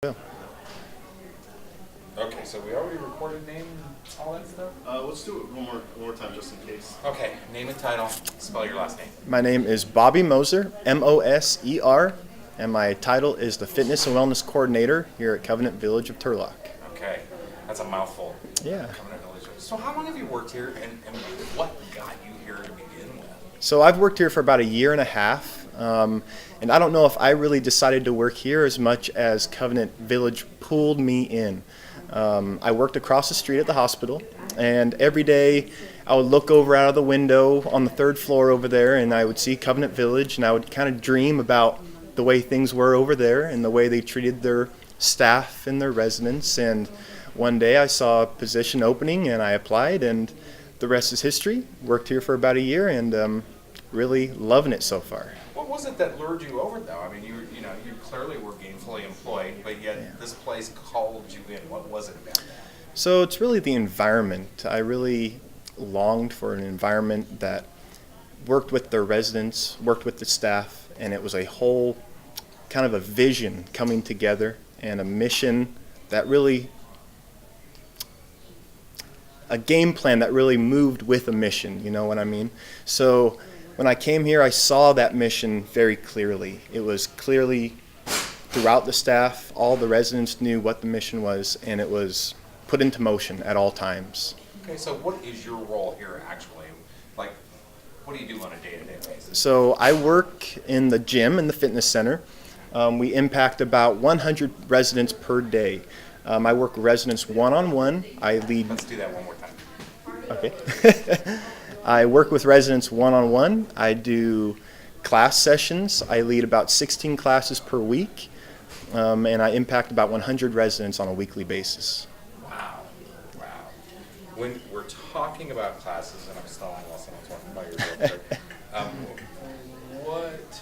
Yeah. Okay, so we already recorded name and all that stuff? Let's do it one more time just in case. Okay, name and title, spell your last name. My name is Bobby Moser, Moser, and my title is the Fitness and Wellness Coordinator here at Covenant Village of Turlock. Okay, that's a mouthful. Yeah. Covenant Village. So how long have you worked here and what got you here to begin with? So I've worked here for about a year and a half, and I don't know if I really decided to work here as much as Covenant Village pulled me in. I worked across the street at the hospital, and every day I would look over out of the window on the third floor over there, and I would see Covenant Village, and I would kind of dream about the way things were over there and the way they treated their staff and their residents. And one day I saw a position opening, and I applied, and the rest is history. Worked here for about a year, and really loving it so far. What was it that lured you over though? I mean, you clearly were gainfully employed, but yet This place called you in. What was it about that? So it's really the environment. I really longed for an environment that worked with their residents, worked with the staff, and it was a whole kind of a vision coming together and a mission that really, a game plan that really moved with a mission, you know what I mean? So when I came here, I saw that mission very clearly. It was clearly throughout the staff, all the residents knew what the mission was, and it was put into motion at all times. Okay, so what is your role here actually? Like, what do you do on a day-to-day basis? So I work in the gym and the fitness center. We impact about 100 residents per day. I work with residents one-on-one. I lead. Let's do that one more time. Okay. I work with residents one-on-one. I do class sessions. I lead about 16 classes per week, and I impact about 100 residents on a weekly basis. Wow. When we're talking about classes, and I'm stalling while someone's talking about your work, what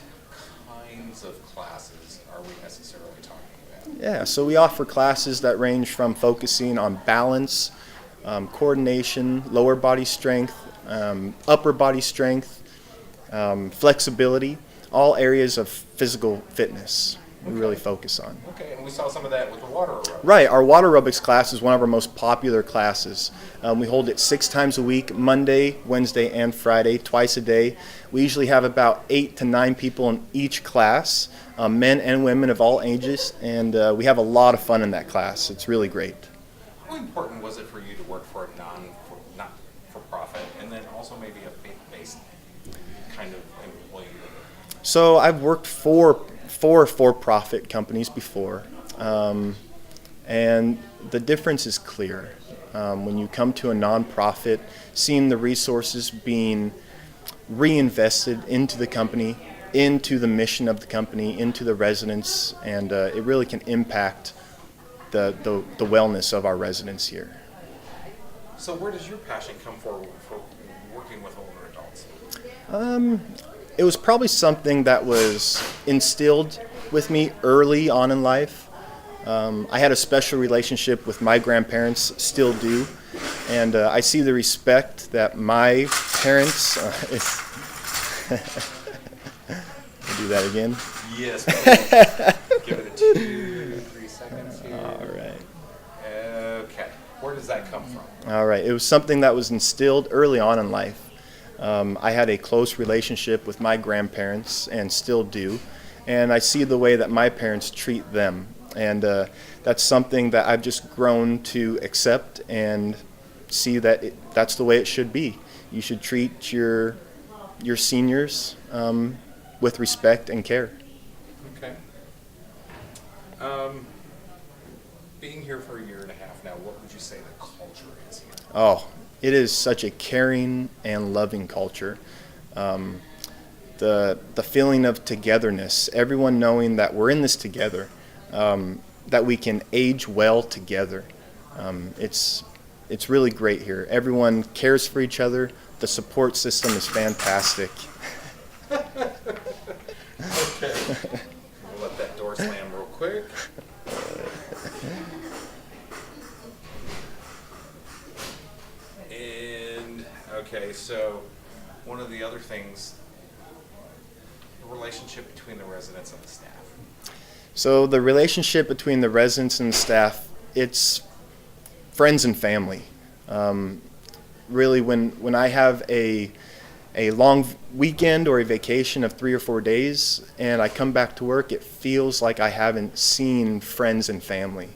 kinds of classes are we necessarily talking about? Yeah, so we offer classes that range from focusing on balance, coordination, lower body strength, upper body strength, flexibility, all areas of physical fitness we really focus on. Okay, and we saw some of that with the water aerobics. Right, our water aerobics class is one of our most popular classes. We hold it 6 times a week, Monday, Wednesday, and Friday, twice a day. We usually have about 8 to 9 people in each class, men and women of all ages, and we have a lot of fun in that class. It's really great. How important was it for you to work for a not-for-profit and then also maybe a faith-based kind of employee? So I've worked for for-profit companies before, and the difference is clear. When you come to a nonprofit, seeing the resources being reinvested into the company, into the mission of the company, into the residents, and it really can impact the wellness of our residents here. So where does your passion come for working with older adults? It was probably something that was instilled with me early on in life. I had a special relationship with my grandparents, still do, and I see the respect that my parents. Do that again? Yes. Give it a 2, 3 seconds here. All right. Okay. Where does that come from? All right. It was something that was instilled early on in life. I had a close relationship with my grandparents and still do, and I see the way that my parents treat them, and that's something that I've just grown to accept and see that that's the way it should be. You should treat your seniors with respect and care. Okay. Being here for a year and a half now, what would you say the culture is here? Oh, it is such a caring and loving culture. The feeling of togetherness, everyone knowing that we're in this together, that we can age well together. It's really great here. Everyone cares for each other. The support system is fantastic. Okay. We'll let that door slam real quick. Okay, so one of the other things, the relationship between the residents and the staff. So the relationship between the residents and the staff, it's friends and family. Really, when I have a long weekend or a vacation of 3 or 4 days and I come back to work, it feels like I haven't seen friends and family.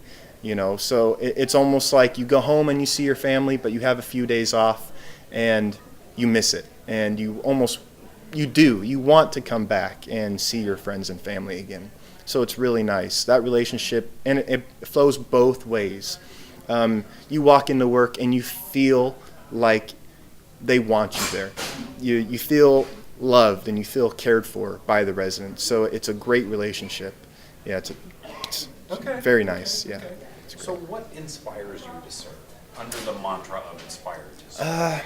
So it's almost like you go home and you see your family, but you have a few days off and you miss it. And you want to come back and see your friends and family again. So it's really nice, that relationship, and it flows both ways. You walk into work and you feel like they want you there. You feel loved and you feel cared for by the residents. So it's a great relationship. Yeah, it's Okay. very nice. Yeah. Okay. So what inspires you to serve under the mantra of inspired to serve?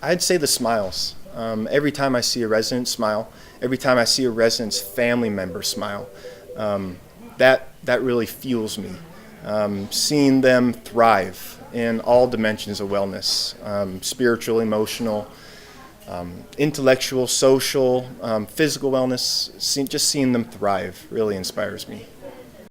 I'd say the smiles. Every time I see a resident smile, every time I see a resident's family member smile, that really fuels me. Seeing them thrive in all dimensions of wellness, spiritual, emotional, intellectual, social, physical wellness, just seeing them thrive really inspires me.